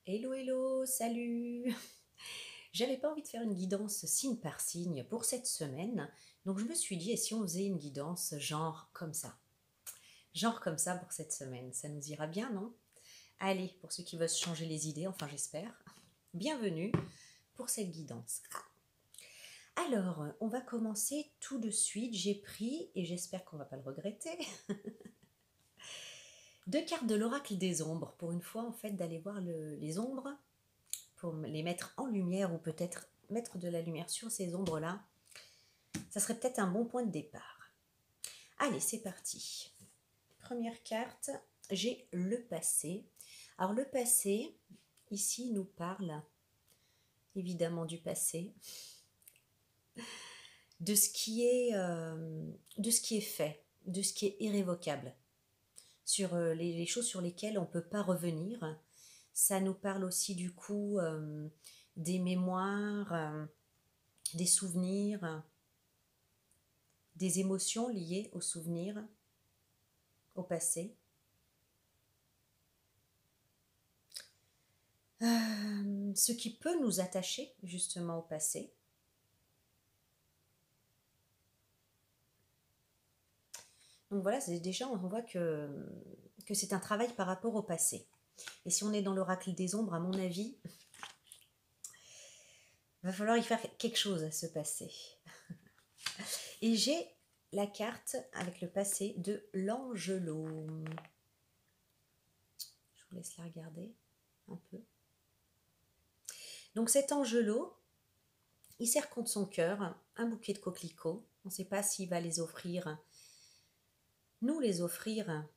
Hello, hello, salut! J'avais pas envie de faire une guidance signe par signe pour cette semaine, donc je me suis dit, et si on faisait une guidance genre comme ça? Genre comme ça pour cette semaine, ça nous ira bien, non? Allez, pour ceux qui veulent se changer les idées, enfin j'espère, bienvenue pour cette guidance. Alors, on va commencer tout de suite. J'ai pris, et j'espère qu'on va pas le regretter, deux cartes de l'oracle des ombres, pour une fois en fait d'aller voir les ombres, pour les mettre en lumière ou peut-être mettre de la lumière sur ces ombres-là. Ça serait peut-être un bon point de départ. Allez, c'est parti. Première carte, j'ai le passé. Alors le passé, ici, nous parle évidemment du passé, de ce qui est fait, de ce qui est irrévocable, sur les choses sur lesquelles on ne peut pas revenir. Ça nous parle aussi du coup des mémoires, des souvenirs, des émotions liées aux souvenirs, au passé. Ce qui peut nous attacher justement au passé. Donc voilà, c'est déjà, on voit que c'est un travail par rapport au passé. Et si on est dans l'oracle des ombres, à mon avis, il va falloir y faire quelque chose à ce passé. Et j'ai la carte avec le passé de l'Angelot. Je vous laisse la regarder un peu. Donc cet Angelot, il serre contre son cœur un bouquet de coquelicots. On ne sait pas s'il va les offrir, nous les offrir,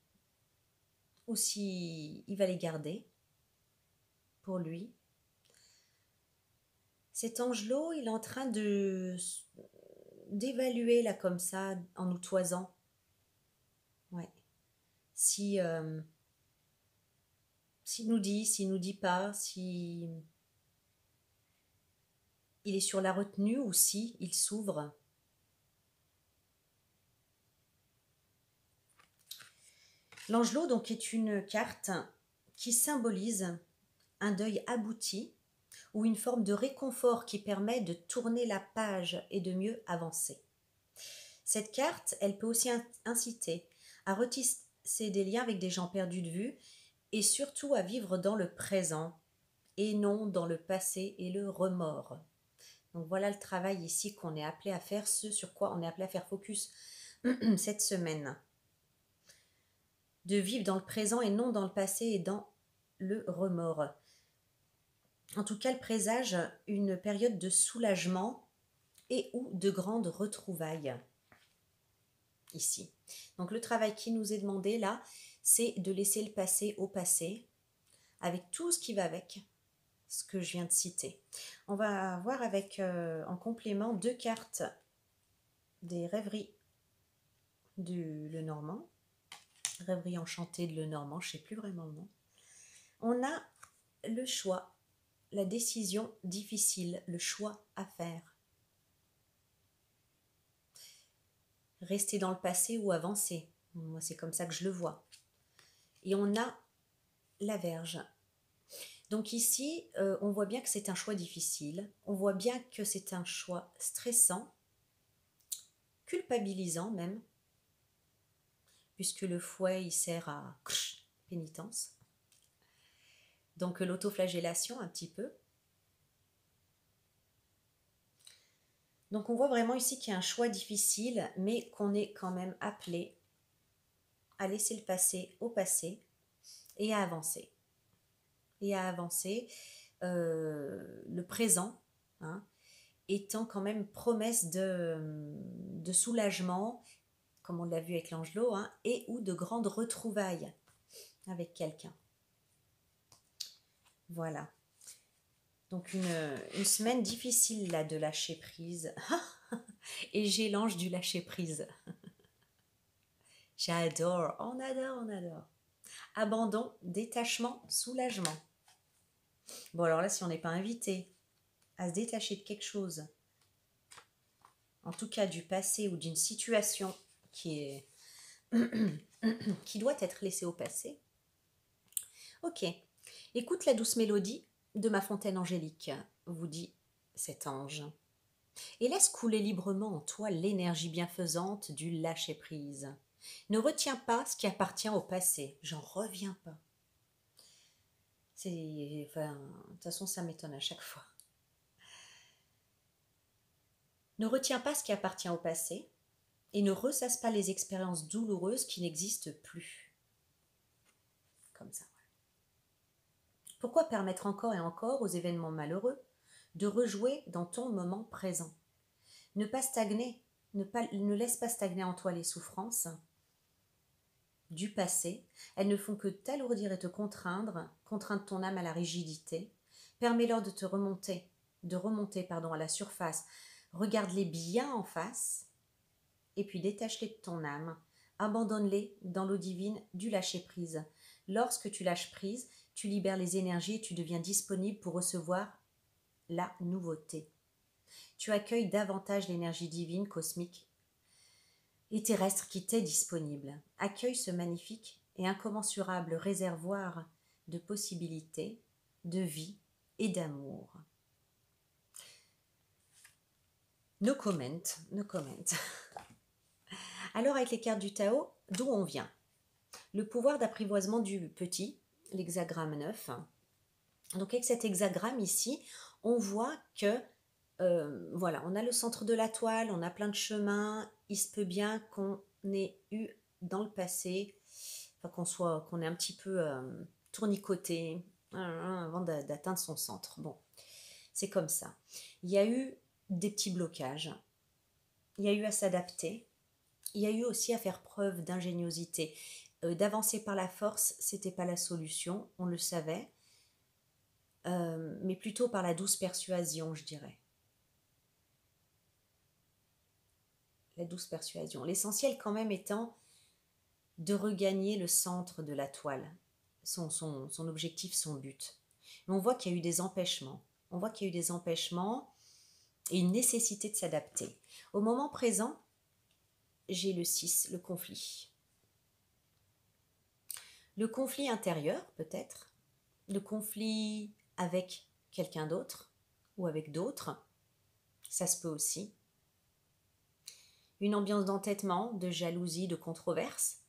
ou s'il va les garder pour lui. Cet Angelot, il est en train d'évaluer là comme ça, en nous toisant. Ouais. S'il nous dit, s'il nous dit pas, si il est sur la retenue ou si il s'ouvre. L'Angelot donc est une carte qui symbolise un deuil abouti ou une forme de réconfort qui permet de tourner la page et de mieux avancer. Cette carte, elle peut aussi inciter à retisser des liens avec des gens perdus de vue et surtout à vivre dans le présent et non dans le passé et le remords. Donc voilà le travail ici qu'on est appelé à faire, ce sur quoi on est appelé à faire focus cette semaine. De vivre dans le présent et non dans le passé et dans le remords. En tout cas, elle présage une période de soulagement et ou de grandes retrouvailles ici. Donc le travail qui nous est demandé là, c'est de laisser le passé au passé, avec tout ce qui va avec, ce que je viens de citer. On va voir avec en complément deux cartes des rêveries du Lenormand, rêverie enchantée de Lenormand, je ne sais plus vraiment le nom. On a le choix, la décision difficile, le choix à faire. Rester dans le passé ou avancer. Moi, c'est comme ça que je le vois. Et on a la Vierge. Donc ici, on voit bien que c'est un choix difficile. On voit bien que c'est un choix stressant, culpabilisant même, puisque le fouet, il sert à pénitence. Donc l'autoflagellation un petit peu. Donc on voit vraiment ici qu'il y a un choix difficile, mais qu'on est quand même appelé à laisser le passé au passé et à avancer. Et à avancer, le présent, hein, étant quand même promesse de soulagement, comme on l'a vu avec l'Angelot, hein, et ou de grandes retrouvailles avec quelqu'un. Voilà. Donc une semaine difficile là de lâcher prise. Et j'ai l'ange du lâcher prise. J'adore, on adore, on adore. Abandon, détachement, soulagement. Bon alors là, si on n'est pas invité à se détacher de quelque chose, en tout cas du passé ou d'une situation qui doit être laissée au passé, ok. Écoute la douce mélodie de ma fontaine angélique, vous dit cet ange, et laisse couler librement en toi l'énergie bienfaisante du lâcher-prise. Ne retiens pas ce qui appartient au passé, j'en reviens pas. Enfin, de toute façon, ça m'étonne à chaque fois. Ne retiens pas ce qui appartient au passé et ne ressasse pas les expériences douloureuses qui n'existent plus. Comme ça. Pourquoi permettre encore et encore aux événements malheureux de rejouer dans ton moment présent? Ne pas stagner, ne laisse pas stagner en toi les souffrances du passé. Elles ne font que t'alourdir et te contraindre ton âme à la rigidité. Permets-leur de remonter à la surface. Regarde-les bien en face et puis détache-les de ton âme. Abandonne-les dans l'eau divine du lâcher-prise. Lorsque tu lâches prise, tu libères les énergies et tu deviens disponible pour recevoir la nouveauté. Tu accueilles davantage l'énergie divine, cosmique et terrestre qui t'est disponible. Accueille ce magnifique et incommensurable réservoir de possibilités, de vie et d'amour. No comment, no comment. Alors avec les cartes du Tao, d'où on vient? Le pouvoir d'apprivoisement du petit, l'hexagramme 9. Donc avec cet hexagramme ici, on voit que voilà, on a le centre de la toile, on a plein de chemins. Il se peut bien qu'on ait eu dans le passé, enfin qu'on ait un petit peu tournicoté avant d'atteindre son centre. Bon, c'est comme ça. Il y a eu des petits blocages. Il y a eu à s'adapter. Il y a eu aussi à faire preuve d'ingéniosité. D'avancer par la force, c'était pas la solution, on le savait, mais plutôt par la douce persuasion, je dirais. La douce persuasion. L'essentiel quand même étant de regagner le centre de la toile, son objectif, son but. Mais on voit qu'il y a eu des empêchements. On voit qu'il y a eu des empêchements et une nécessité de s'adapter. Au moment présent, j'ai le 6, le conflit. Le conflit intérieur, peut-être. Le conflit avec quelqu'un d'autre ou avec d'autres. Ça se peut aussi. Une ambiance d'entêtement, de jalousie, de controverse.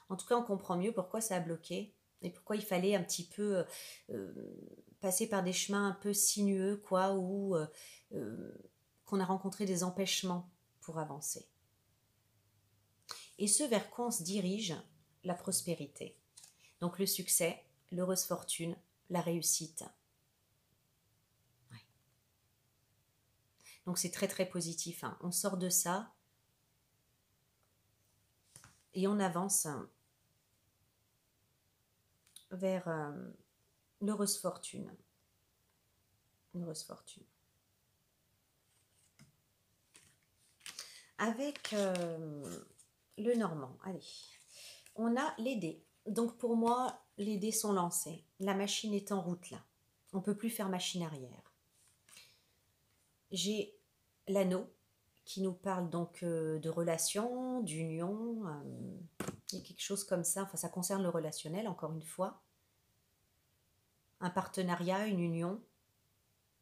En tout cas, on comprend mieux pourquoi ça a bloqué et pourquoi il fallait un petit peu passer par des chemins un peu sinueux, quoi, ou qu'on a rencontré des empêchements pour avancer. Et ce vers quoi on se dirige, la prospérité. Donc le succès, l'heureuse fortune, la réussite. Ouais. Donc c'est très très positif. Hein. On sort de ça et on avance vers l'heureuse fortune. L'heureuse fortune. Avec le normand, allez. On a les dés. Donc pour moi, les dés sont lancés. La machine est en route là. On ne peut plus faire machine arrière. J'ai l'anneau qui nous parle donc de relations, d'union. Il y a quelque chose comme ça. Enfin, ça concerne le relationnel, encore une fois. Un partenariat, une union,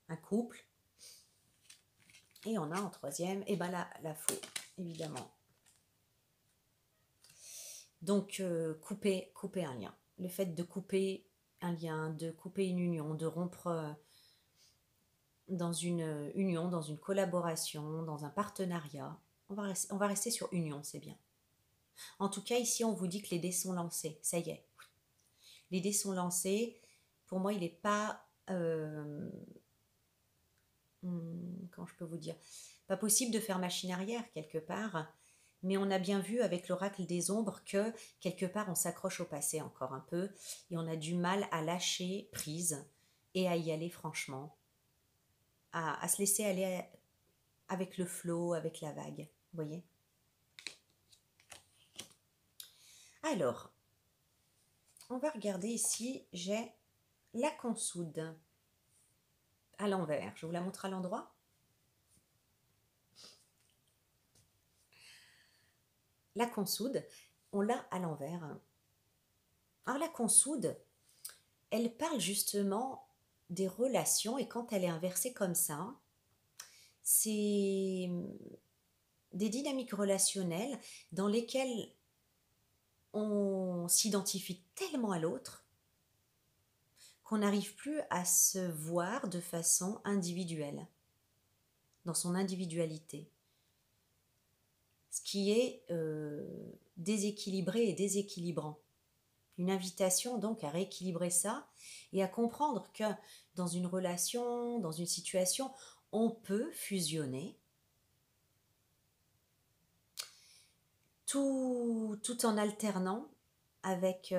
un couple. Et on a en troisième, et ben la faux, évidemment. Donc, couper un lien. Le fait de couper un lien, de couper une union, de rompre dans une union, dans une collaboration, dans un partenariat. On va rester sur union, c'est bien. En tout cas, ici, on vous dit que les dés sont lancés. Ça y est. Les dés sont lancés. Pour moi, il n'est pas... comment je peux vous dire? Pas possible de faire machine arrière, quelque part. Mais on a bien vu avec l'oracle des ombres que, quelque part, on s'accroche au passé encore un peu. Et on a du mal à lâcher prise et à y aller franchement. À se laisser aller avec le flot, avec la vague. Vous voyez? Alors, on va regarder ici, j'ai la consoude à l'envers. Je vous la montre à l'endroit. La consoude, on l'a à l'envers. Alors la consoude, elle parle justement des relations, et quand elle est inversée comme ça, c'est des dynamiques relationnelles dans lesquelles on s'identifie tellement à l'autre qu'on n'arrive plus à se voir de façon individuelle, dans son individualité. Ce qui est déséquilibré et déséquilibrant. Une invitation donc à rééquilibrer ça et à comprendre que dans une relation, dans une situation, on peut fusionner tout en alternant avec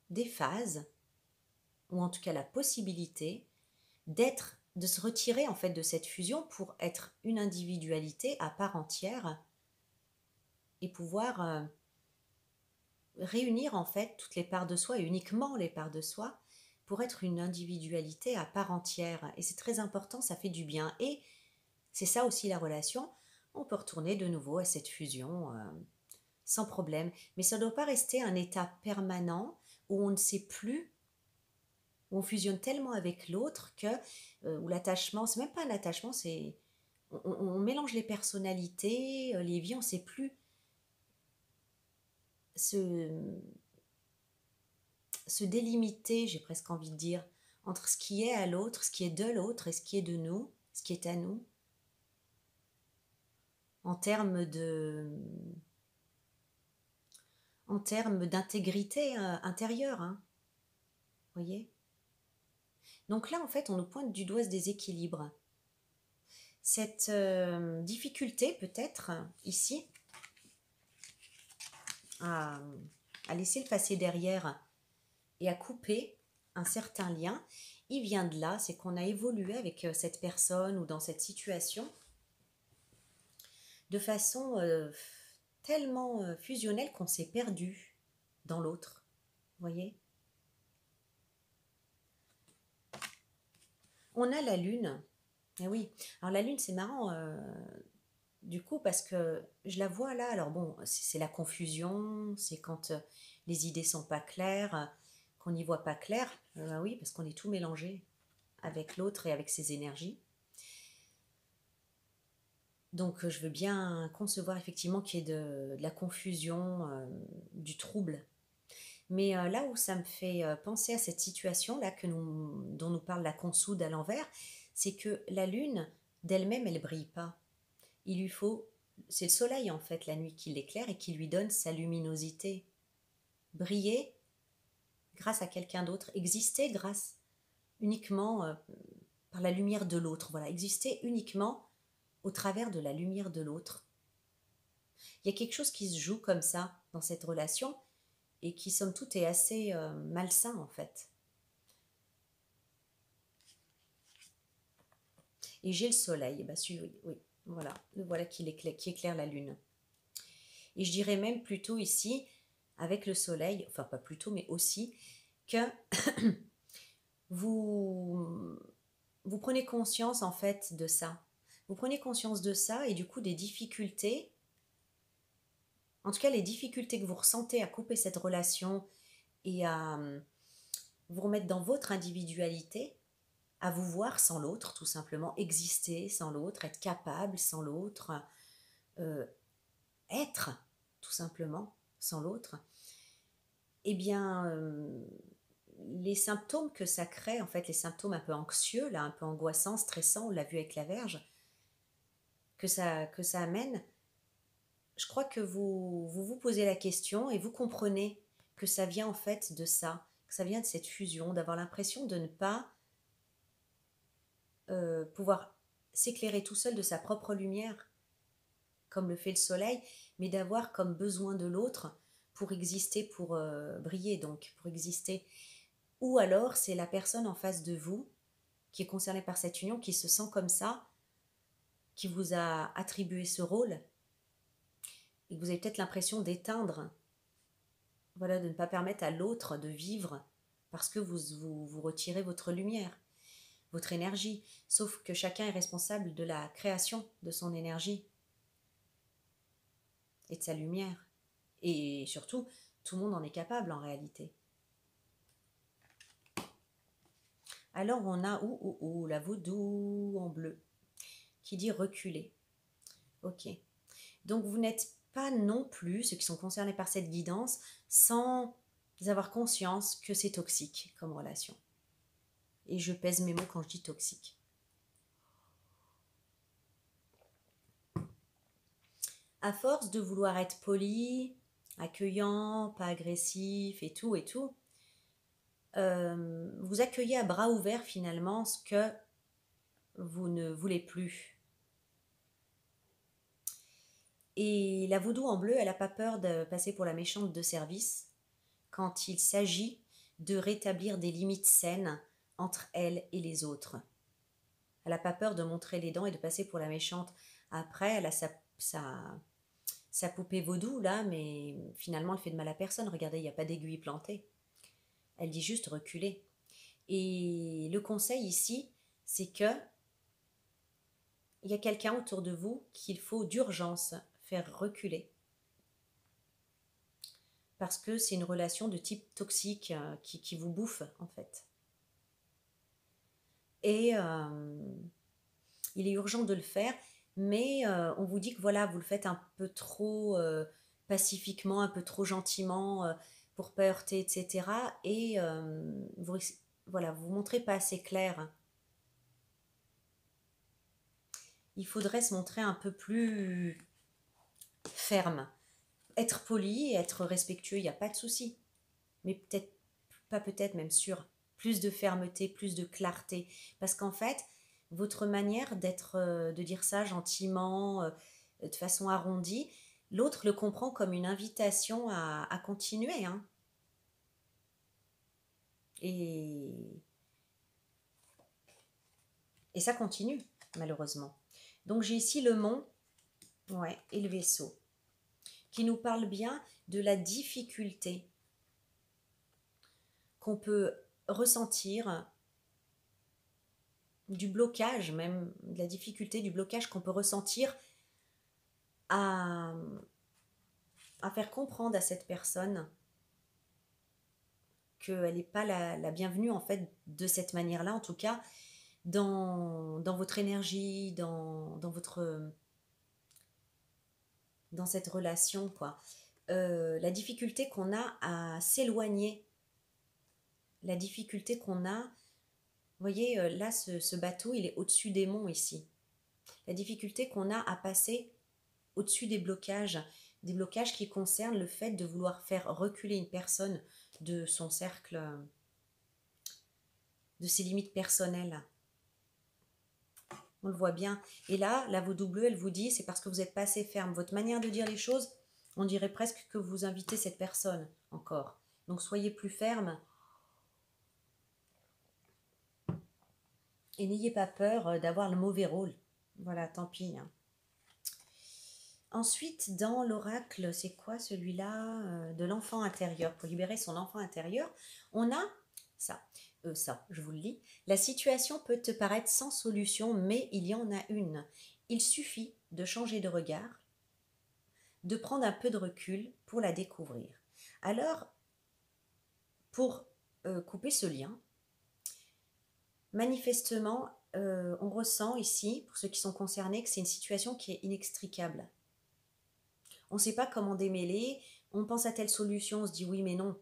des phases, ou en tout cas la possibilité de se retirer en fait de cette fusion pour être une individualité à part entière et pouvoir réunir en fait toutes les parts de soi et uniquement les parts de soi pour être une individualité à part entière. Et c'est très important, ça fait du bien. Et c'est ça aussi la relation. On peut retourner de nouveau à cette fusion sans problème. Mais ça ne doit pas rester un état permanent où on ne sait plus, où on fusionne tellement avec l'autre que, où l'attachement, c'est même pas un attachement, c'est on mélange les personnalités, les vies, on ne sait plus se, se délimiter, j'ai presque envie de dire, entre ce qui est à l'autre, ce qui est de l'autre et ce qui est de nous, ce qui est à nous, en termes d'intégrité intérieure, hein, voyez. Donc là, en fait, on nous pointe du doigt ce déséquilibre. Cette difficulté, peut-être, ici, à, à laisser le passé derrière et à couper un certain lien, il vient de là, c'est qu'on a évolué avec cette personne ou dans cette situation de façon tellement fusionnelle qu'on s'est perdu dans l'autre, vous voyez. On a la lune, et oui, alors la lune c'est marrant du coup parce que je la vois là, alors bon, c'est la confusion, c'est quand les idées sont pas claires, qu'on n'y voit pas clair, oui, parce qu'on est tout mélangé avec l'autre et avec ses énergies. Donc je veux bien concevoir effectivement qu'il y ait de la confusion, du trouble. Mais là où ça me fait penser à cette situation-là dont nous parle la consoude à l'envers, c'est que la lune, d'elle-même, elle ne brille pas. Il lui faut, c'est le soleil en fait, la nuit qui l'éclaire et qui lui donne sa luminosité. Briller grâce à quelqu'un d'autre, exister grâce uniquement par la lumière de l'autre. Voilà, exister uniquement au travers de la lumière de l'autre. Il y a quelque chose qui se joue comme ça dans cette relation et qui, somme toute, est assez malsain en fait. Et j'ai le soleil, bah, oui, oui, voilà, le voilà qui éclaire la lune. Et je dirais même plutôt ici, avec le soleil, enfin pas plutôt, mais aussi, que vous, vous prenez conscience en fait de ça. Vous prenez conscience de ça et du coup des difficultés, en tout cas les difficultés que vous ressentez à couper cette relation et à vous remettre dans votre individualité, à vous voir sans l'autre, tout simplement, exister sans l'autre, être capable sans l'autre, euh, être tout simplement sans l'autre, eh bien, les symptômes que ça crée, en fait, les symptômes un peu anxieux, là, un peu angoissants, stressants, on l'a vu avec la Vierge, que ça amène, je crois que vous posez la question et vous comprenez que ça vient en fait de ça, que ça vient de cette fusion, d'avoir l'impression de ne pas pouvoir s'éclairer tout seul de sa propre lumière, comme le fait le soleil, mais d'avoir comme besoin de l'autre pour exister, pour briller donc, pour exister. Ou alors c'est la personne en face de vous qui est concernée par cette union, qui se sent comme ça, qui vous a attribué ce rôle, et que vous avez peut-être l'impression d'éteindre, voilà, de ne pas permettre à l'autre de vivre parce que vous retirez votre lumière, votre énergie. Sauf que chacun est responsable de la création de son énergie et de sa lumière. Et surtout, tout le monde en est capable en réalité. Alors on a la vaudou en bleu qui dit reculer. Ok. Donc vous n'êtes pas non plus, ceux qui sont concernés par cette guidance, sans avoir conscience que c'est toxique comme relation. Et je pèse mes mots quand je dis toxique. À force de vouloir être poli, accueillant, pas agressif et tout, vous accueillez à bras ouverts finalement ce que vous ne voulez plus. Et la vaudou en bleu, elle n'a pas peur de passer pour la méchante de service quand il s'agit de rétablir des limites saines entre elle et les autres. Elle n'a pas peur de montrer les dents et de passer pour la méchante. Après, elle a sa poupée vaudou là, mais finalement, elle fait de mal à personne. Regardez, il n'y a pas d'aiguille plantée. Elle dit juste reculer. Et le conseil ici, c'est que il y a quelqu'un autour de vous qu'il faut d'urgence faire reculer. Parce que c'est une relation de type toxique qui vous bouffe en fait. Et il est urgent de le faire, mais on vous dit que voilà, vous le faites un peu trop pacifiquement, un peu trop gentiment pour pas heurter, etc. Et voilà, vous montrez pas assez clair. Il faudrait se montrer un peu plus ferme. Être poli, être respectueux, il n'y a pas de souci. Mais peut-être, pas peut-être, même sûr, plus de fermeté, plus de clarté. Parce qu'en fait, votre manière de dire ça gentiment, de façon arrondie, l'autre le comprend comme une invitation à continuer. Hein. Et ça continue, malheureusement. Donc j'ai ici le mont et le vaisseau, qui nous parle bien de la difficulté qu'on peut ressentir, du blocage, même de la difficulté, du blocage qu'on peut ressentir à faire comprendre à cette personne qu'elle n'est pas la bienvenue en fait de cette manière-là, en tout cas dans votre énergie, dans cette relation, quoi. La difficulté qu'on a à s'éloigner, la difficulté qu'on a, vous voyez, là, ce bateau, il est au-dessus des monts ici. La difficulté qu'on a à passer au-dessus des blocages qui concernent le fait de vouloir faire reculer une personne de son cercle, de ses limites personnelles. On le voit bien. Et là, la vaudou bleue, elle vous dit, c'est parce que vous n'êtes pas assez ferme. Votre manière de dire les choses, on dirait presque que vous invitez cette personne encore. Donc soyez plus ferme. Et n'ayez pas peur d'avoir le mauvais rôle. Voilà, tant pis. Hein. Ensuite, dans l'oracle, c'est quoi celui-là de l'enfant intérieur. Pour libérer son enfant intérieur, on a ça. Je vous le lis. La situation peut te paraître sans solution, mais il y en a une. Il suffit de changer de regard, de prendre un peu de recul pour la découvrir. Alors, pour couper ce lien, manifestement, on ressent ici, pour ceux qui sont concernés, que c'est une situation qui est inextricable. On ne sait pas comment démêler, on pense à telle solution, on se dit oui mais non,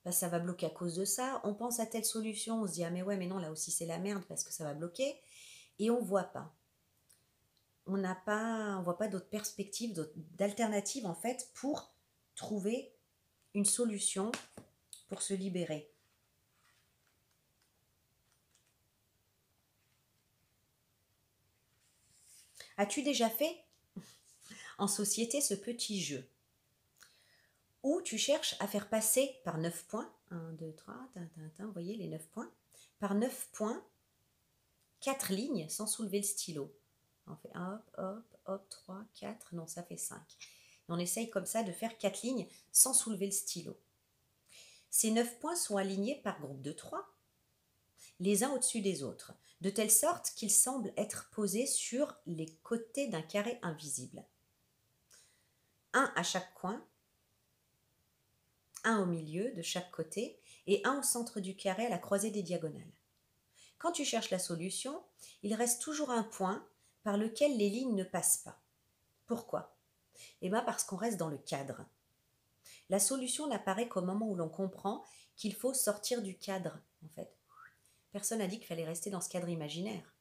bah, ça va bloquer à cause de ça. On pense à telle solution, on se dit ah mais ouais mais non, là aussi c'est la merde parce que ça va bloquer. Et on ne voit pas. On voit pas d'autres perspectives, d'alternatives en fait pour trouver une solution pour se libérer. As-tu déjà fait en société ce petit jeu où tu cherches à faire passer par 9 points, 1, 2, 3, vous voyez les 9 points, par 9 points, 4 lignes sans soulever le stylo. On fait hop, hop, hop, 3, 4, non ça fait 5. Et on essaye comme ça de faire 4 lignes sans soulever le stylo. Ces 9 points sont alignés par groupe de 3, les uns au-dessus des autres, de telle sorte qu'ils semblent être posés sur les côtés d'un carré invisible. Un à chaque coin, un au milieu de chaque côté et un au centre du carré à la croisée des diagonales. Quand tu cherches la solution, il reste toujours un point par lequel les lignes ne passent pas. Pourquoi? Eh bien parce qu'on reste dans le cadre. La solution n'apparaît qu'au moment où l'on comprend qu'il faut sortir du cadre, en fait. Personne n'a dit qu'il fallait rester dans ce cadre imaginaire.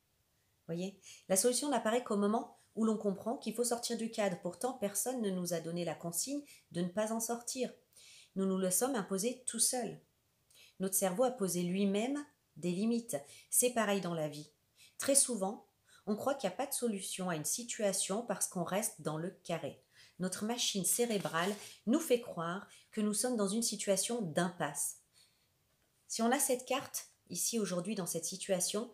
Voyez? La solution n'apparaît qu'au moment où l'on comprend qu'il faut sortir du cadre. Pourtant, personne ne nous a donné la consigne de ne pas en sortir. Nous nous le sommes imposés tout seuls. Notre cerveau a posé lui-même des limites. C'est pareil dans la vie. Très souvent, on croit qu'il n'y a pas de solution à une situation parce qu'on reste dans le carré. Notre machine cérébrale nous fait croire que nous sommes dans une situation d'impasse. Si on a cette carte, ici aujourd'hui dans cette situation,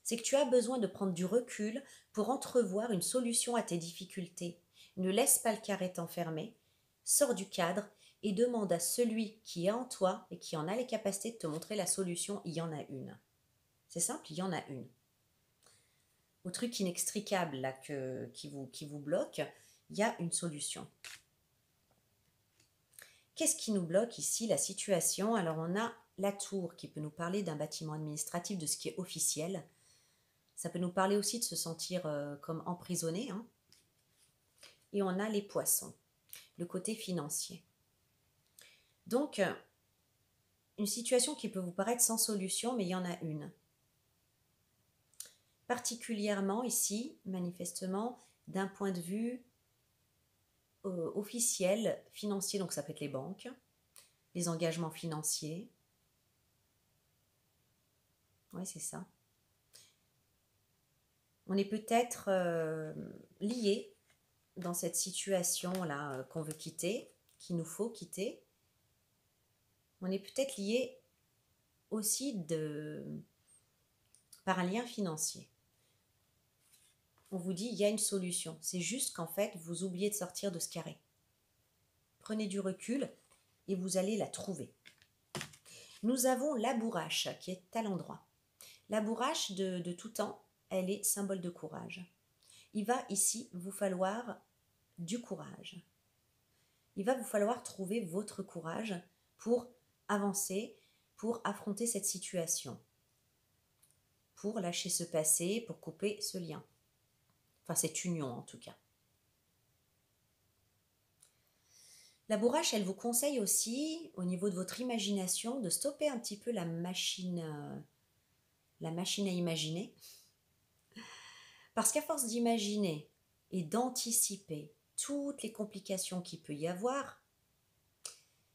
c'est que tu as besoin de prendre du recul pour entrevoir une solution à tes difficultés. Ne laisse pas le carré t'enfermer, sors du cadre et demande à celui qui est en toi et qui en a les capacités de te montrer la solution, il y en a une. C'est simple, il y en a une. Au truc inextricable là, qui vous bloque, il y a une solution. Qu'est-ce qui nous bloque ici? La situation. Alors on a la tour qui peut nous parler d'un bâtiment administratif, de ce qui est officiel. Ça peut nous parler aussi de se sentir comme emprisonné. Hein. Et on a les poissons, le côté financier. Donc, une situation qui peut vous paraître sans solution, mais il y en a une. Particulièrement ici, manifestement, d'un point de vue officiel, financier, donc ça peut être les banques, les engagements financiers. Oui, c'est ça. On est peut-être lié dans cette situation-là qu'on veut quitter, qu'il nous faut quitter. On est peut-être lié aussi par un lien financier. On vous dit, il y a une solution. C'est juste qu'en fait, vous oubliez de sortir de ce carré. Prenez du recul et vous allez la trouver. Nous avons la bourrache qui est à l'endroit. La bourrache de tout temps, elle est symbole de courage. Il va ici vous falloir du courage. Il va vous falloir trouver votre courage pour avancer, pour affronter cette situation, pour lâcher ce passé, pour couper ce lien. Enfin, cette union en tout cas. La bourrache, elle vous conseille aussi, au niveau de votre imagination, de stopper un petit peu la machine à imaginer. Parce qu'à force d'imaginer et d'anticiper toutes les complications qu'il peut y avoir,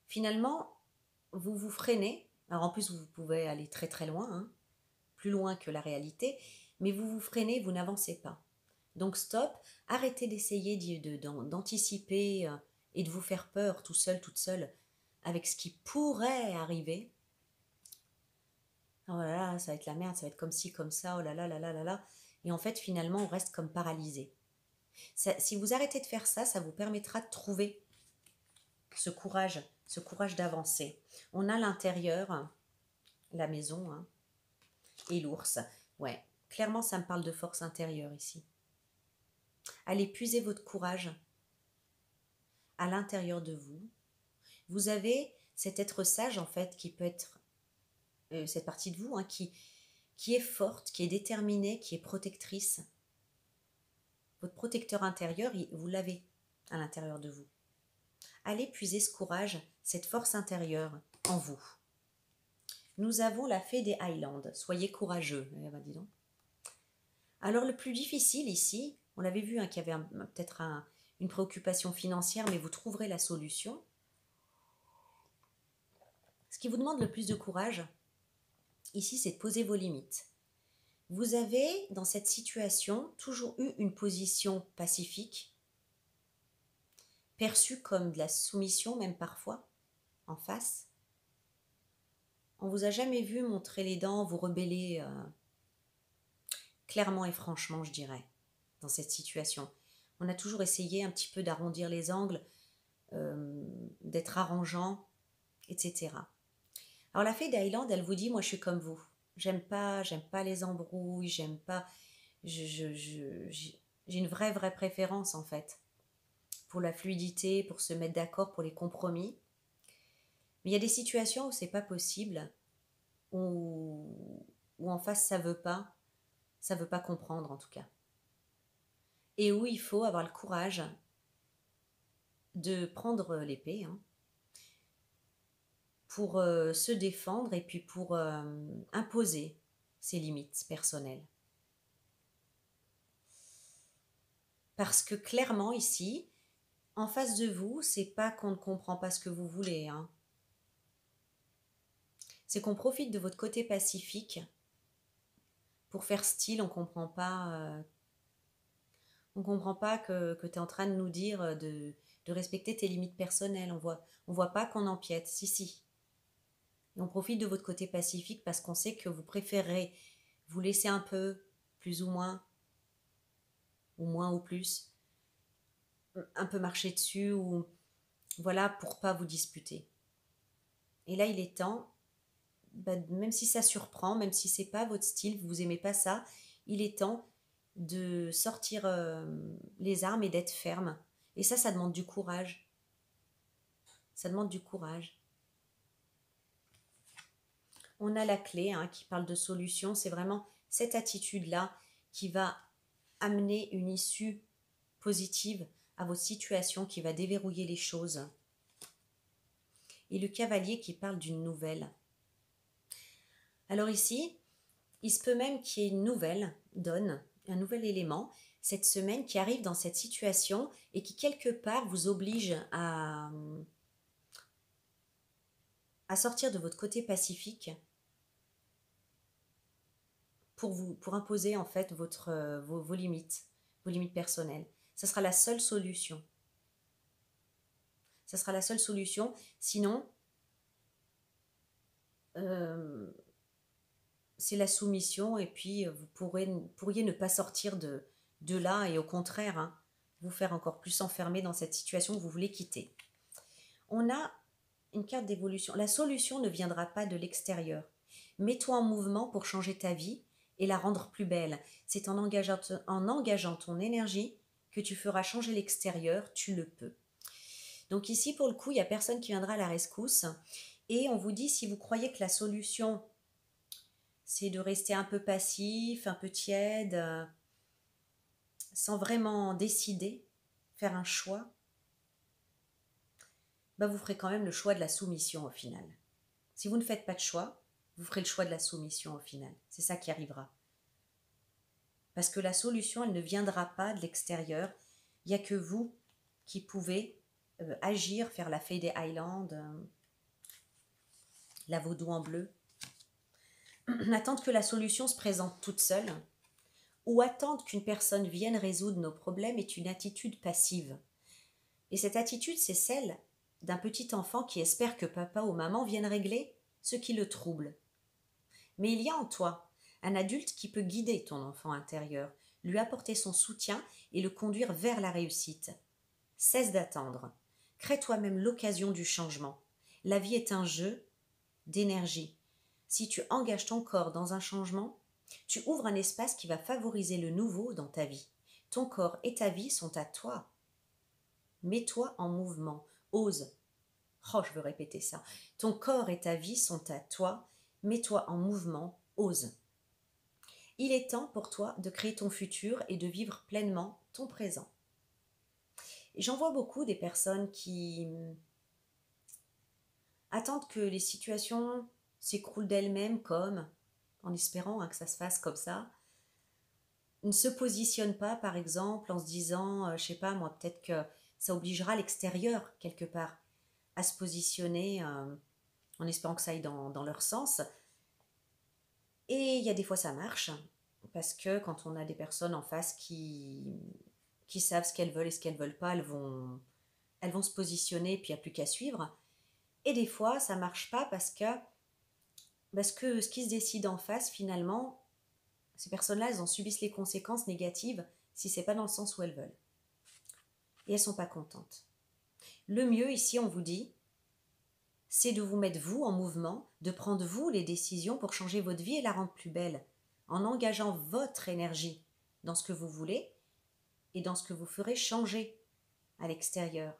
finalement, vous vous freinez. Alors en plus, vous pouvez aller très très loin, hein, plus loin que la réalité, mais vous vous freinez, vous n'avancez pas. Donc stop, arrêtez d'essayer d'anticiper et de vous faire peur tout seul, toute seule, avec ce qui pourrait arriver. Oh là là, ça va être la merde, ça va être comme ci, comme ça, oh là là là là là là. Et en fait, finalement, on reste comme paralysé. Si vous arrêtez de faire ça, ça vous permettra de trouver ce courage d'avancer. On a l'intérieur, la maison, hein, et l'ours. Ouais, clairement, ça me parle de force intérieure ici. Allez puiser votre courage à l'intérieur de vous. Vous avez cet être sage, en fait, qui peut être cette partie de vous, hein, qui est forte, qui est déterminée, qui est protectrice. Votre protecteur intérieur, vous l'avez à l'intérieur de vous. Allez puiser ce courage, cette force intérieure en vous. Nous avons la fée des Highlands. Soyez courageux. Eh ben, dis donc. Alors le plus difficile ici, on l'avait vu, hein, qu'il y avait peut-être une préoccupation financière, mais vous trouverez la solution. Ce qui vous demande le plus de courage, ici, c'est de poser vos limites. Vous avez, dans cette situation, toujours eu une position pacifique, perçue comme de la soumission, même parfois, en face. On ne vous a jamais vu montrer les dents, vous rebeller clairement et franchement, je dirais, dans cette situation. On a toujours essayé un petit peu d'arrondir les angles, d'être arrangeant, etc. Alors la fée d'Highland, elle vous dit, moi je suis comme vous. J'aime pas les embrouilles, j'aime pas... J'ai une vraie préférence en fait pour la fluidité, pour se mettre d'accord, pour les compromis. Mais il y a des situations où c'est pas possible, où où en face ça veut pas comprendre en tout cas. Et où il faut avoir le courage de prendre l'épée pour se défendre et puis pour imposer ses limites personnelles. Parce que clairement ici, en face de vous, c'est pas qu'on ne comprend pas ce que vous voulez. C'est qu'on profite de votre côté pacifique pour faire style, on comprend pas que tu es en train de nous dire de respecter tes limites personnelles. On voit pas qu'on empiète, si. Et on profite de votre côté pacifique parce qu'on sait que vous préférez vous laisser un peu, plus ou moins ou plus, un peu marcher dessus, ou voilà, pour pas vous disputer. Et là, il est temps, même si ça surprend, même si c'est pas votre style, vous aimez pas ça, il est temps de sortir les armes et d'être ferme. Et ça demande du courage. Ça demande du courage. On a la clé qui parle de solution. C'est vraiment cette attitude-là qui va amener une issue positive à votre situation, qui va déverrouiller les choses. Et le cavalier qui parle d'une nouvelle. Alors ici, il se peut même qu'il y ait une nouvelle donne, un nouvel élément, cette semaine qui arrive dans cette situation et qui quelque part vous oblige à sortir de votre côté pacifique pour imposer en fait vos limites personnelles. Ça sera la seule solution. Ça sera la seule solution. Sinon, c'est la soumission et puis vous pourriez ne pas sortir de là et au contraire, vous faire encore plus enfermer dans cette situation que vous voulez quitter. On a une carte d'évolution. La solution ne viendra pas de l'extérieur. Mets-toi en mouvement pour changer ta vie et la rendre plus belle. C'est en engageant ton énergie que tu feras changer l'extérieur, tu le peux. Donc ici, pour le coup, il n'y a personne qui viendra à la rescousse. Et on vous dit, si vous croyez que la solution, c'est de rester un peu passif, un peu tiède, sans vraiment décider, faire un choix, vous ferez quand même le choix de la soumission au final. Si vous ne faites pas de choix, vous ferez le choix de la soumission au final. C'est ça qui arrivera. Parce que la solution, elle ne viendra pas de l'extérieur. Il n'y a que vous qui pouvez agir, faire la fée des Highlands, la vaudou en bleu. Attendre que la solution se présente toute seule ou attendre qu'une personne vienne résoudre nos problèmes est une attitude passive. Et cette attitude, c'est celle d'un petit enfant qui espère que papa ou maman viennent régler ce qui le trouble. Mais il y a en toi un adulte qui peut guider ton enfant intérieur, lui apporter son soutien et le conduire vers la réussite. Cesse d'attendre. Crée toi-même l'occasion du changement. La vie est un jeu d'énergie. Si tu engages ton corps dans un changement, tu ouvres un espace qui va favoriser le nouveau dans ta vie. Ton corps et ta vie sont à toi. Mets-toi en mouvement. Ose. Oh, je veux répéter ça. Ton corps et ta vie sont à toi. Mets-toi en mouvement. Ose. Il est temps pour toi de créer ton futur et de vivre pleinement ton présent. J'en vois beaucoup des personnes qui attendent que les situations s'écroulent d'elles-mêmes en espérant que ça se fasse comme ça. Ne se positionnent pas, par exemple, en se disant, je sais pas moi, peut-être que ça obligera l'extérieur, quelque part, à se positionner en espérant que ça aille dans leur sens. Et il y a des fois ça marche, parce que quand on a des personnes en face qui savent ce qu'elles veulent et ce qu'elles veulent pas, elles vont se positionner, puis il n'y a plus qu'à suivre. Et des fois, ça marche pas parce que ce qui se décide en face, finalement, ces personnes-là, elles en subissent les conséquences négatives si c'est pas dans le sens où elles veulent. Et elles sont pas contentes. Le mieux ici, on vous dit, c'est de vous mettre vous en mouvement, de prendre vous les décisions pour changer votre vie et la rendre plus belle, en engageant votre énergie dans ce que vous voulez et dans ce que vous ferez changer à l'extérieur.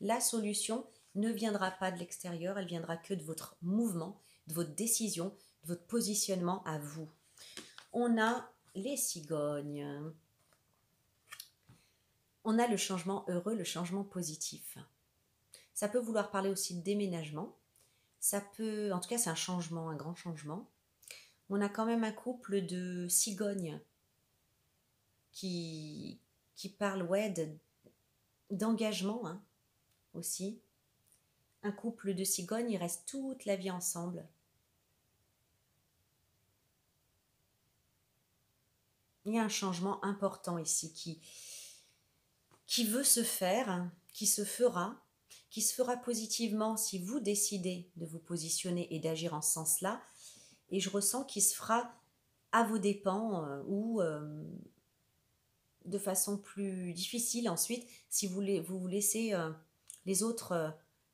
La solution ne viendra pas de l'extérieur, elle viendra que de votre mouvement, de votre décision, de votre positionnement à vous. On a les cigognes. On a le changement heureux, le changement positif. Ça peut vouloir parler aussi de déménagement. Ça peut, en tout cas, c'est un changement, un grand changement. On a quand même un couple de cigognes qui parle d'engagement hein, aussi. Un couple de cigognes, ils restent toute la vie ensemble. Il y a un changement important ici qui veut se faire, qui se fera positivement si vous décidez de vous positionner et d'agir en ce sens-là. Et je ressens qu'il se fera à vos dépens ou de façon plus difficile ensuite si vous laissez les autres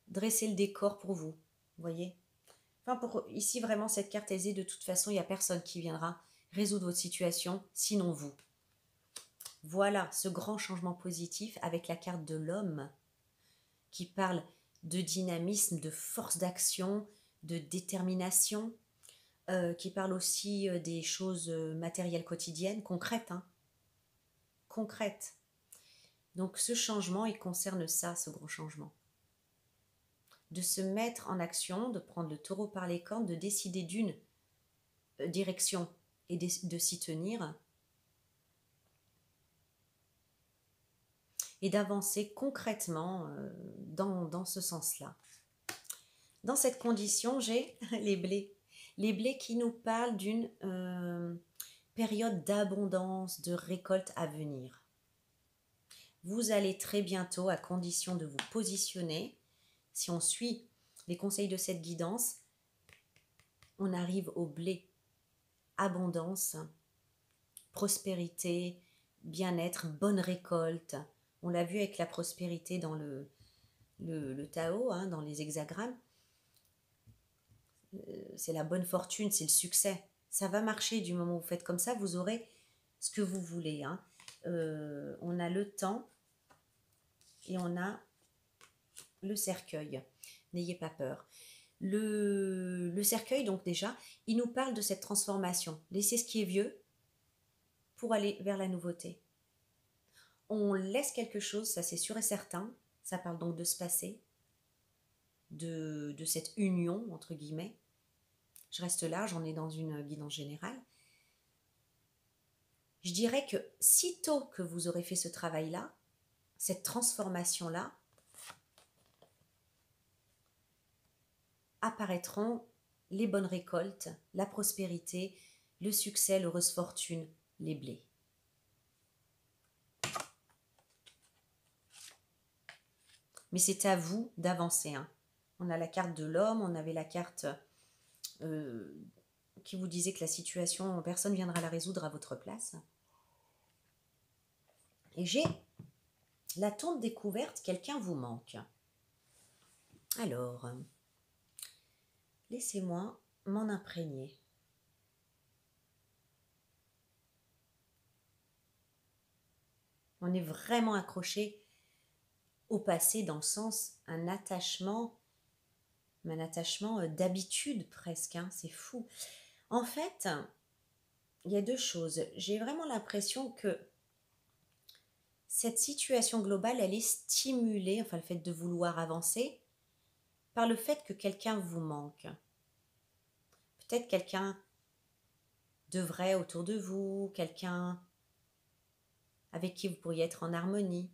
dresser le décor pour vous. Vous voyez, ici vraiment cette carte aisée, de toute façon il n'y a personne qui viendra résoudre votre situation sinon vous. Voilà ce grand changement positif avec la carte de l'homme qui parle de dynamisme, de force d'action, de détermination, qui parle aussi des choses matérielles quotidiennes, concrètes. Concrètes. Donc ce changement, il concerne ça, ce gros changement. De se mettre en action, de prendre le taureau par les cornes, de décider d'une direction et de s'y tenir. Et d'avancer concrètement dans ce sens-là. Dans cette condition, j'ai les blés. Les blés qui nous parlent d'une période d'abondance, de récolte à venir. Vous allez très bientôt, à condition de vous positionner, si on suit les conseils de cette guidance, on arrive au blé. Abondance, prospérité, bien-être, bonne récolte. On l'a vu avec la prospérité dans le Tao, hein, dans les hexagrammes. C'est la bonne fortune, c'est le succès. Ça va marcher du moment où vous faites comme ça, vous aurez ce que vous voulez. Hein. On a le temps et on a le cercueil. N'ayez pas peur. Le cercueil, donc déjà, il nous parle de cette transformation. Laissez ce qui est vieux pour aller vers la nouveauté. On laisse quelque chose, ça c'est sûr et certain. Ça parle donc de se passer, de cette union, entre guillemets. Je reste large, on est dans une guidance générale. Je dirais que sitôt que vous aurez fait ce travail-là, cette transformation-là, apparaîtront les bonnes récoltes, la prospérité, le succès, l'heureuse fortune, les blés. Mais c'est à vous d'avancer. Hein. On a la carte de l'homme, on avait la carte qui vous disait que la situation, personne ne viendra la résoudre à votre place. Et j'ai la tombe découverte, quelqu'un vous manque. Alors, laissez-moi m'en imprégner. On est vraiment accroché au passé dans le sens un attachement d'habitude presque, hein, c'est fou. En fait, il y a deux choses. J'ai vraiment l'impression que cette situation globale, elle est stimulée, enfin le fait de vouloir avancer, par le fait que quelqu'un vous manque. Peut-être quelqu'un de vrai autour de vous, quelqu'un avec qui vous pourriez être en harmonie.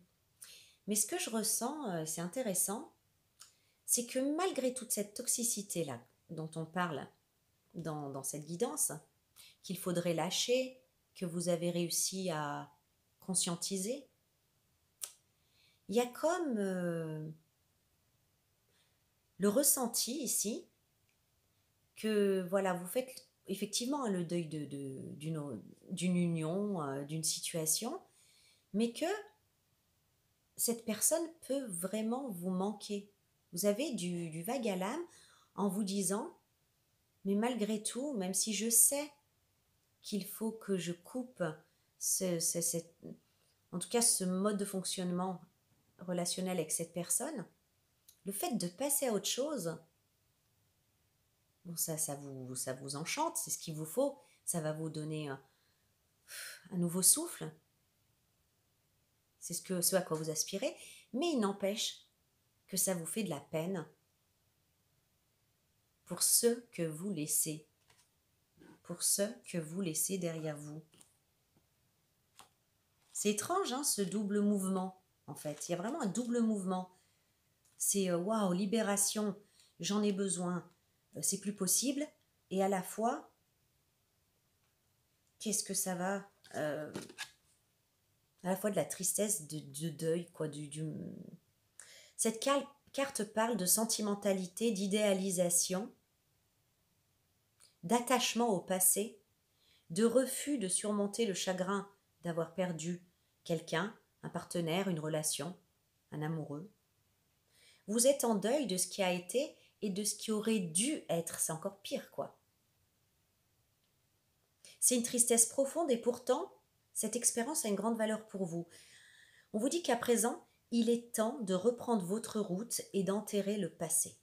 Mais ce que je ressens, c'est intéressant, c'est que malgré toute cette toxicité-là dont on parle dans cette guidance, qu'il faudrait lâcher, que vous avez réussi à conscientiser, il y a comme le ressenti ici que voilà, vous faites effectivement le deuil d'une union, d'une situation, mais que cette personne peut vraiment vous manquer. Vous avez du vague à l'âme en vous disant, mais malgré tout, même si je sais qu'il faut que je coupe en tout cas ce mode de fonctionnement relationnel avec cette personne, le fait de passer à autre chose, Bon, ça vous enchante, c'est ce qu'il vous faut. Ça va vous donner un nouveau souffle. C'est ce à quoi vous aspirez. Mais il n'empêche que ça vous fait de la peine pour ceux que vous laissez. Pour ceux que vous laissez derrière vous. C'est étrange, hein, ce double mouvement, en fait. Il y a vraiment un double mouvement. C'est waouh, libération, j'en ai besoin, c'est plus possible. Et à la fois, qu'est-ce que ça va à la fois de la tristesse, de deuil, quoi. Cette carte parle de sentimentalité, d'idéalisation, d'attachement au passé, de refus de surmonter le chagrin d'avoir perdu quelqu'un, un partenaire, une relation, un amoureux. Vous êtes en deuil de ce qui a été et de ce qui aurait dû être. C'est encore pire, quoi. C'est une tristesse profonde et pourtant, cette expérience a une grande valeur pour vous. On vous dit qu'à présent, il est temps de reprendre votre route et d'enterrer le passé.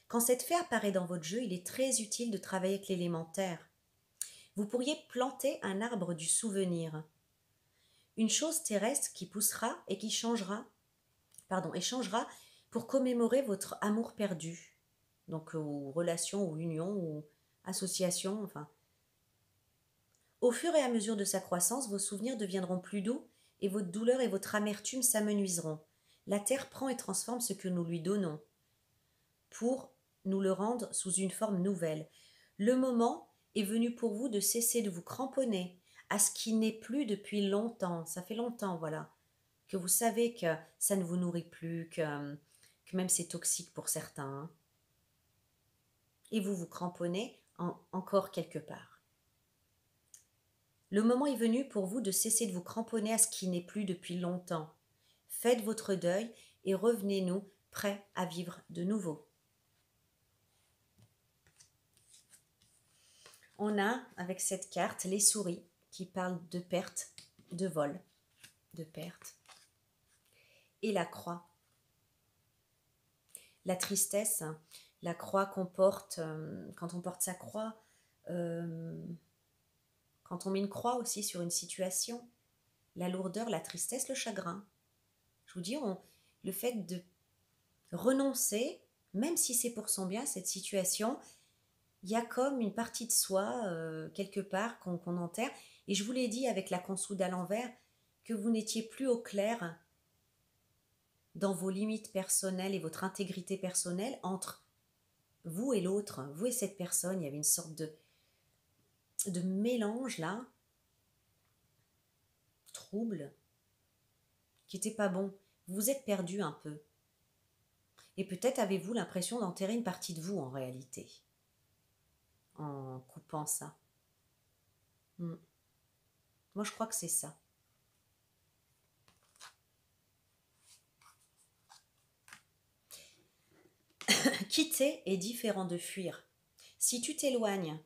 Quand cette fée apparaît dans votre jeu, il est très utile de travailler avec l'élémentaire. Vous pourriez planter un arbre du souvenir. Une chose terrestre qui poussera et qui changera pour commémorer votre amour perdu. Donc, ou relation, ou union, ou association, enfin. Au fur et à mesure de sa croissance, vos souvenirs deviendront plus doux et votre douleur et votre amertume s'amenuiseront. La terre prend et transforme ce que nous lui donnons pour nous le rendre sous une forme nouvelle. Le moment est venu pour vous de cesser de vous cramponner à ce qui n'est plus depuis longtemps. Ça fait longtemps, voilà, que vous savez que ça ne vous nourrit plus, que même c'est toxique pour certains. Hein. Et vous vous cramponnez encore quelque part. Le moment est venu pour vous de cesser de vous cramponner à ce qui n'est plus depuis longtemps. Faites votre deuil et revenez-nous prêts à vivre de nouveau. On a, avec cette carte, les souris qui parlent de perte, de vol, de perte. Et la croix. La tristesse, la croix qu'on porte, quand on porte sa croix, quand on met une croix aussi sur une situation, la lourdeur, la tristesse, le chagrin. Je vous dis, le fait de renoncer, même si c'est pour son bien, cette situation, il y a comme une partie de soi, quelque part, qu'on enterre. Et je vous l'ai dit avec la consoude à l'envers, que vous n'étiez plus au clair dans vos limites personnelles et votre intégrité personnelle entre vous et l'autre, vous et cette personne. Il y avait une sorte de mélange là, trouble, qui n'était pas bon. Vous vous êtes perdu un peu. Et peut-être avez-vous l'impression d'enterrer une partie de vous en réalité, en coupant ça. Moi, je crois que c'est ça. Quitter est différent de fuir. Si tu t'éloignes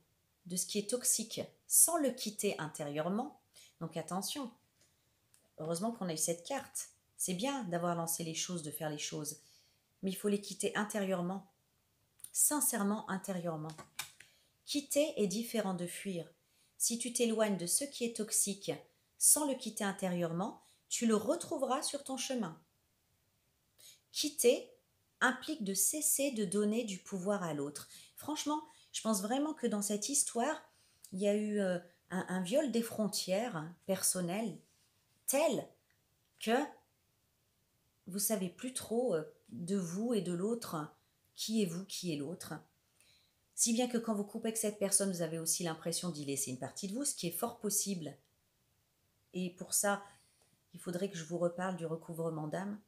de ce qui est toxique sans le quitter intérieurement, donc attention, heureusement qu'on a eu cette carte. C'est bien d'avoir lancé les choses, de faire les choses, mais il faut les quitter intérieurement, sincèrement intérieurement. Quitter est différent de fuir. Si tu t'éloignes de ce qui est toxique sans le quitter intérieurement, tu le retrouveras sur ton chemin. Quitter implique de cesser de donner du pouvoir à l'autre. Franchement, je pense vraiment que dans cette histoire, il y a eu un viol des frontières personnelles tel que vous savez plus trop de vous et de l'autre, qui est vous, qui est l'autre. Si bien que quand vous coupez avec cette personne, vous avez aussi l'impression d'y laisser une partie de vous, ce qui est fort possible. Et pour ça, il faudrait que je vous reparle du recouvrement d'âme.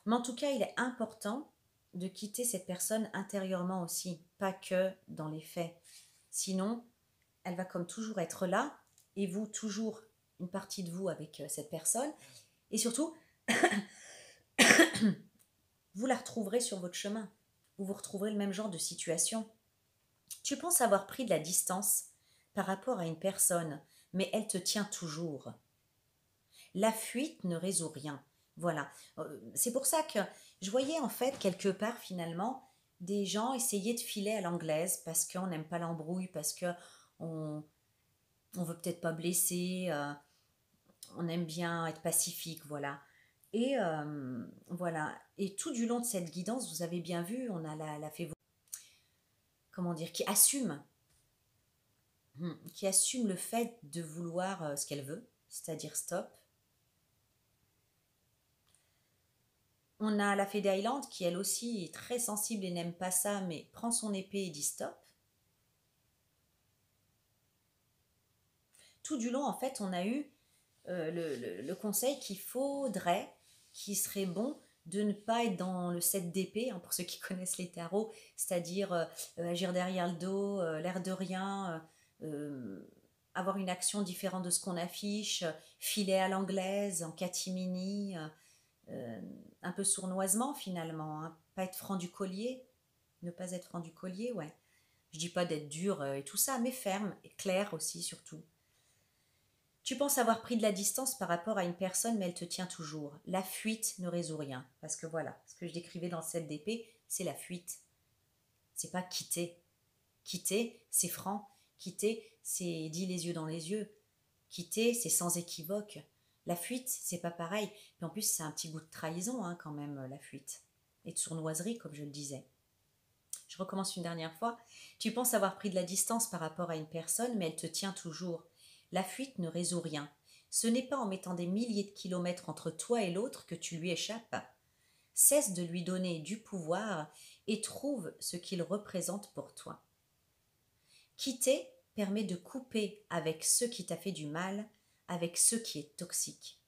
Mais en tout cas, il est important de quitter cette personne intérieurement aussi, pas que dans les faits. Sinon, elle va comme toujours être là, et vous, toujours une partie de vous avec cette personne. Et surtout, vous la retrouverez sur votre chemin. Vous retrouverez le même genre de situation. Tu penses avoir pris de la distance par rapport à une personne, mais elle te tient toujours. La fuite ne résout rien. Voilà. C'est pour ça que je voyais en fait quelque part finalement des gens essayer de filer à l'anglaise parce qu'on n'aime pas l'embrouille, parce que on veut peut-être pas blesser, on aime bien être pacifique, voilà. Et voilà. Et tout du long de cette guidance, vous avez bien vu, on a la fée, comment dire, qui assume le fait de vouloir ce qu'elle veut, c'est-à-dire stop. On a la fée d'Highland qui elle aussi est très sensible et n'aime pas ça, mais prend son épée et dit stop. Tout du long, en fait, on a eu le conseil qu'il serait bon de ne pas être dans le 7 d'épée, hein, pour ceux qui connaissent les tarots, c'est-à-dire agir derrière le dos, l'air de rien, avoir une action différente de ce qu'on affiche, filer à l'anglaise, en catimini, un peu sournoisement finalement, hein, pas être franc du collier, ne pas être franc du collier, ouais. Je dis pas d'être dur et tout ça, mais ferme et clair aussi surtout. Tu penses avoir pris de la distance par rapport à une personne, mais elle te tient toujours. La fuite ne résout rien. Parce que voilà, ce que je décrivais dans le 7 d'épée, c'est la fuite. C'est pas quitter. Quitter, c'est franc. Quitter, c'est dit les yeux dans les yeux. Quitter, c'est sans équivoque. La fuite, c'est pas pareil. Puis en plus, c'est un petit goût de trahison, hein, quand même, la fuite. Et de sournoiserie, comme je le disais. Je recommence une dernière fois. Tu penses avoir pris de la distance par rapport à une personne, mais elle te tient toujours. La fuite ne résout rien. Ce n'est pas en mettant des milliers de kilomètres entre toi et l'autre que tu lui échappes. Cesse de lui donner du pouvoir et trouve ce qu'il représente pour toi. Quitter permet de couper avec ce qui t'a fait du mal, avec ce qui est toxique.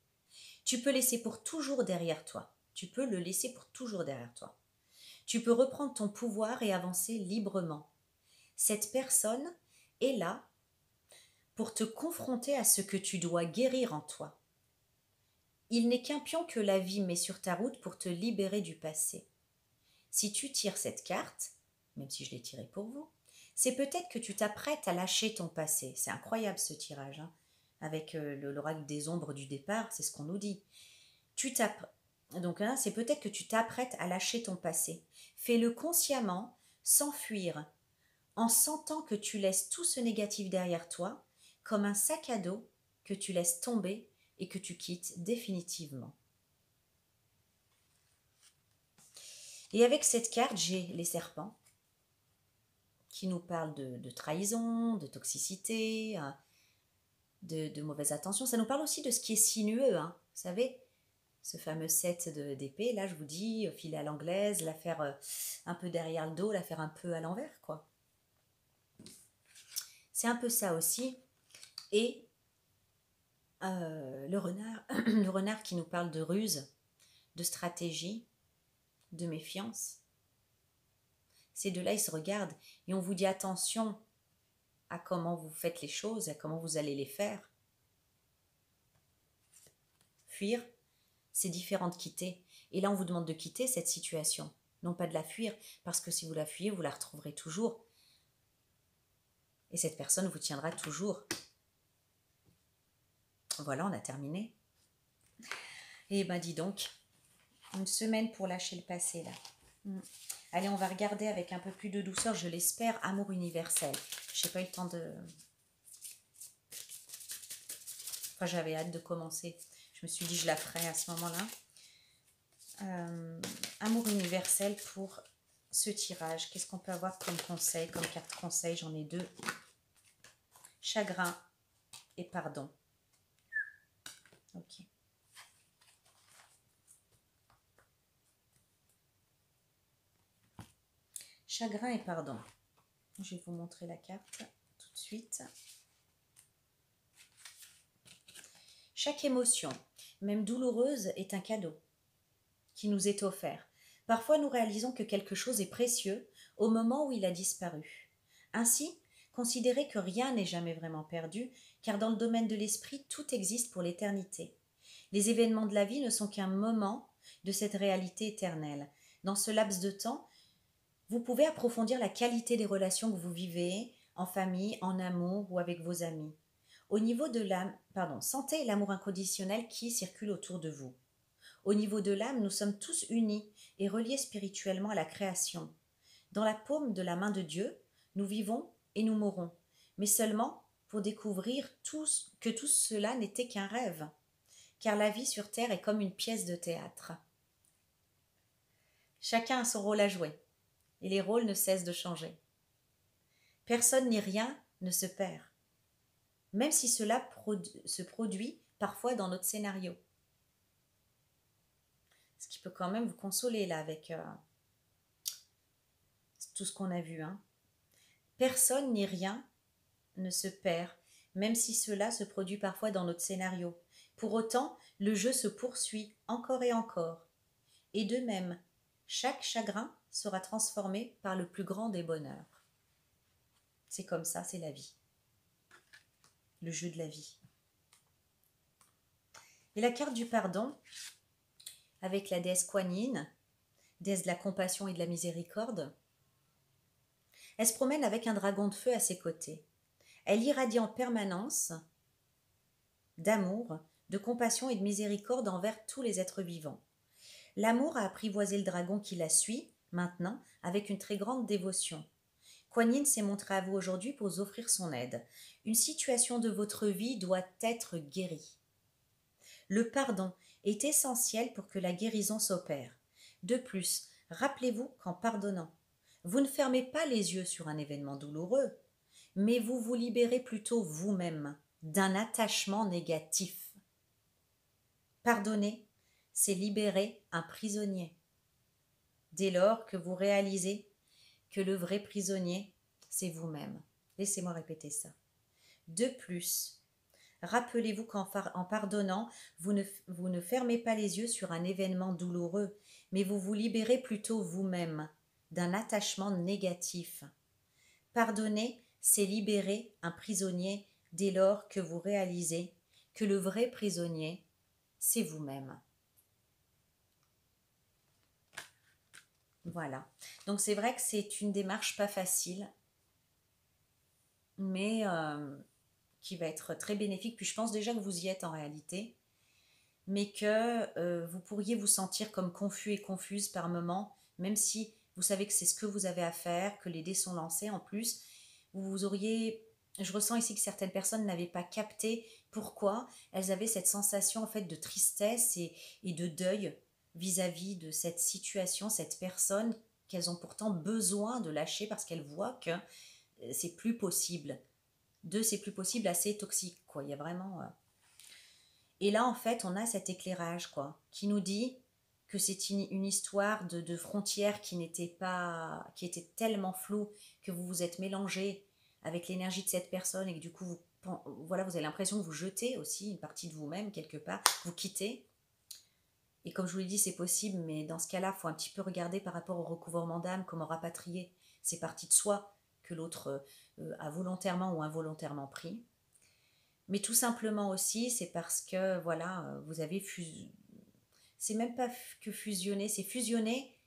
Tu peux laisser pour toujours derrière toi. Tu peux le laisser pour toujours derrière toi. Tu peux reprendre ton pouvoir et avancer librement. Cette personne est là pour te confronter à ce que tu dois guérir en toi. Il n'est qu'un pion que la vie met sur ta route pour te libérer du passé. Si tu tires cette carte, même si je l'ai tirée pour vous, c'est peut-être que tu t'apprêtes à lâcher ton passé. C'est incroyable ce tirage, hein. Avec l'oracle des ombres du départ, c'est ce qu'on nous dit. Donc hein, c'est peut-être que tu t'apprêtes à lâcher ton passé. Fais-le consciemment, sans fuir, en sentant que tu laisses tout ce négatif derrière toi, comme un sac à dos que tu laisses tomber et que tu quittes définitivement. Et avec cette carte, j'ai les serpents qui nous parlent de trahison, de toxicité, de mauvaise attention. Ça nous parle aussi de ce qui est sinueux, hein. Vous savez, ce fameux set d'épée, là je vous dis, filer à l'anglaise, la faire un peu derrière le dos, la faire un peu à l'envers, quoi. C'est un peu ça aussi. Et le renard, le renard qui nous parle de ruse, de stratégie, de méfiance. Ces deux-là, ils se regardent et on vous dit attention à comment vous faites les choses, à comment vous allez les faire. Fuir, c'est différent de quitter. Et là, on vous demande de quitter cette situation, non pas de la fuir, parce que si vous la fuyez, vous la retrouverez toujours. Et cette personne vous tiendra toujours. Voilà, on a terminé. Et ben dis donc, une semaine pour lâcher le passé là. Allez, on va regarder avec un peu plus de douceur, je l'espère, amour universel. Je n'ai pas eu le temps de... Enfin, j'avais hâte de commencer. Je me suis dit, je la ferai à ce moment-là. Amour universel pour ce tirage. Qu'est-ce qu'on peut avoir comme conseil, comme carte conseil? J'en ai deux. Chagrin et pardon. Ok. Chagrin et pardon. Je vais vous montrer la carte tout de suite. Chaque émotion, même douloureuse, est un cadeau qui nous est offert. Parfois, nous réalisons que quelque chose est précieux au moment où il a disparu. Ainsi, considérez que rien n'est jamais vraiment perdu, car dans le domaine de l'esprit, tout existe pour l'éternité. Les événements de la vie ne sont qu'un moment de cette réalité éternelle. Dans ce laps de temps, vous pouvez approfondir la qualité des relations que vous vivez, en famille, en amour ou avec vos amis. Au niveau de l'âme, sentez l'amour inconditionnel qui circule autour de vous. Au niveau de l'âme, nous sommes tous unis et reliés spirituellement à la création. Dans la paume de la main de Dieu, nous vivons et nous mourons, mais seulement pour découvrir que tout cela n'était qu'un rêve, car la vie sur Terre est comme une pièce de théâtre. Chacun a son rôle à jouer, et les rôles ne cessent de changer. Personne ni rien ne se perd, même si cela se produit parfois dans notre scénario. Ce qui peut quand même vous consoler là avec tout ce qu'on a vu. Personne ni rien ne se perd, même si cela se produit parfois dans notre scénario. Pour autant, le jeu se poursuit encore et encore. Et de même, chaque chagrin sera transformé par le plus grand des bonheurs. C'est comme ça, c'est la vie. Le jeu de la vie. Et la carte du pardon, avec la déesse Kuan Yin, déesse de la compassion et de la miséricorde, elle se promène avec un dragon de feu à ses côtés. Elle irradie en permanence d'amour, de compassion et de miséricorde envers tous les êtres vivants. L'amour a apprivoisé le dragon qui la suit, maintenant, avec une très grande dévotion. Kuan Yin s'est montré à vous aujourd'hui pour vous offrir son aide. Une situation de votre vie doit être guérie. Le pardon est essentiel pour que la guérison s'opère. De plus, rappelez-vous qu'en pardonnant, vous ne fermez pas les yeux sur un événement douloureux, mais vous vous libérez plutôt vous-même d'un attachement négatif. Pardonner, c'est libérer un prisonnier. Dès lors que vous réalisez que le vrai prisonnier, c'est vous-même. Laissez-moi répéter ça. De plus, rappelez-vous qu'en pardonnant, vous ne fermez pas les yeux sur un événement douloureux, mais vous vous libérez plutôt vous-même d'un attachement négatif. Pardonner, c'est libérer un prisonnier dès lors que vous réalisez que le vrai prisonnier, c'est vous-même. Voilà. Donc c'est vrai que c'est une démarche pas facile, mais qui va être très bénéfique. Puis je pense déjà que vous y êtes en réalité, mais que vous pourriez vous sentir comme confus et confuse par moment, même si vous savez que c'est ce que vous avez à faire, que les dés sont lancés en plus. Vous auriez, je ressens ici que certaines personnes n'avaient pas capté pourquoi elles avaient cette sensation en fait de tristesse et de deuil vis-à-vis de cette situation, cette personne qu'elles ont pourtant besoin de lâcher parce qu'elles voient que c'est plus possible. C'est plus possible, assez toxique, quoi. Il y a vraiment... Et là, en fait, on a cet éclairage, quoi, qui nous dit que c'est une histoire de frontières qui était tellement floue que vous vous êtes mélangé avec l'énergie de cette personne et que du coup, vous avez l'impression que vous jetez aussi une partie de vous-même quelque part, vous quittez. Et comme je vous l'ai dit, c'est possible, mais dans ce cas-là, il faut un petit peu regarder par rapport au recouvrement d'âme, comment rapatrier ces parties de soi que l'autre a volontairement ou involontairement pris. Mais tout simplement aussi, c'est parce que, voilà, vous avez c'est même pas que fusionner, c'est fusionner.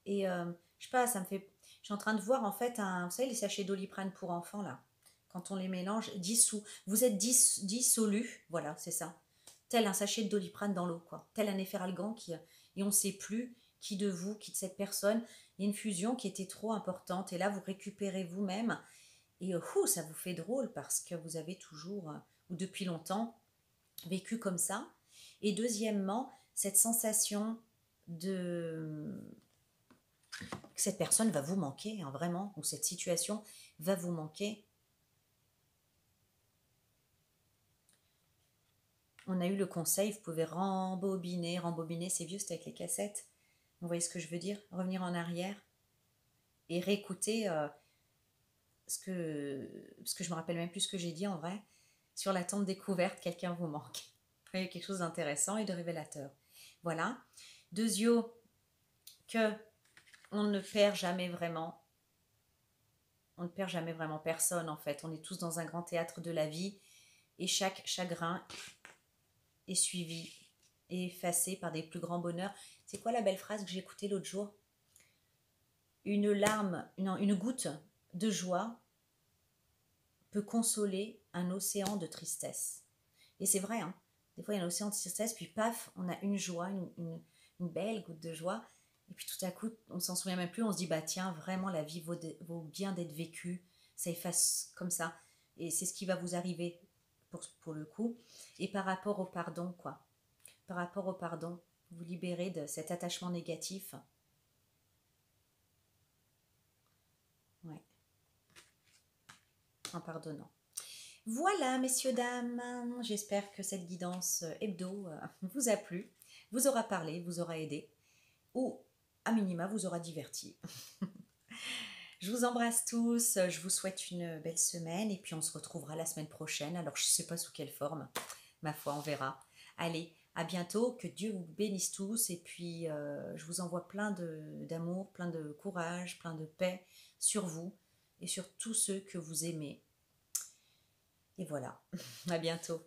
Et je sais pas, ça me fait... Je suis en train de voir en fait, vous savez, les sachets Doliprane pour enfants, là, quand on les mélange, dissous. Vous êtes dissolu, voilà, c'est ça. Tel un sachet de Doliprane dans l'eau, quoi. Tel un efferalgan et on ne sait plus qui de vous, qui de cette personne. Il y a une fusion qui était trop importante. Et là, vous récupérez vous-même. Et ça vous fait drôle parce que vous avez toujours, ou depuis longtemps, vécu comme ça. Et deuxièmement, cette sensation que cette personne va vous manquer, vraiment, ou cette situation va vous manquer. On a eu le conseil, vous pouvez rembobiner, c'est vieux, c'était avec les cassettes. Vous voyez ce que je veux dire? Revenir en arrière et réécouter parce que je me rappelle même plus ce que j'ai dit en vrai. Sur la tombe découverte, quelqu'un vous manque. Il y a quelque chose d'intéressant et de révélateur. Voilà. Deuxio, que on ne perd jamais vraiment. On ne perd jamais vraiment personne en fait. On est tous dans un grand théâtre de la vie et chaque chagrin est suivi et effacé par des plus grands bonheurs. C'est quoi la belle phrase que j'ai écoutée l'autre jour? Une goutte de joie peut consoler un océan de tristesse. Et c'est vrai, hein. Des fois, il y a aussi anti-tristesse, puis paf, on a une joie, une belle goutte de joie. Et puis tout à coup, on s'en souvient même plus, on se dit, bah tiens, vraiment, la vie vaut bien d'être vécue. Ça efface comme ça. Et c'est ce qui va vous arriver pour le coup. Et par rapport au pardon, quoi. Par rapport au pardon, vous libérez de cet attachement négatif. Ouais, en pardonnant. Voilà, messieurs, dames, j'espère que cette guidance hebdo vous a plu, vous aura parlé, vous aura aidé, ou à minima vous aura diverti. Je vous embrasse tous, je vous souhaite une belle semaine, et puis on se retrouvera la semaine prochaine, alors je ne sais pas sous quelle forme, ma foi, on verra. Allez, à bientôt, que Dieu vous bénisse tous, et puis je vous envoie plein d'amour, plein de courage, plein de paix sur vous, et sur tous ceux que vous aimez. Et voilà, à bientôt.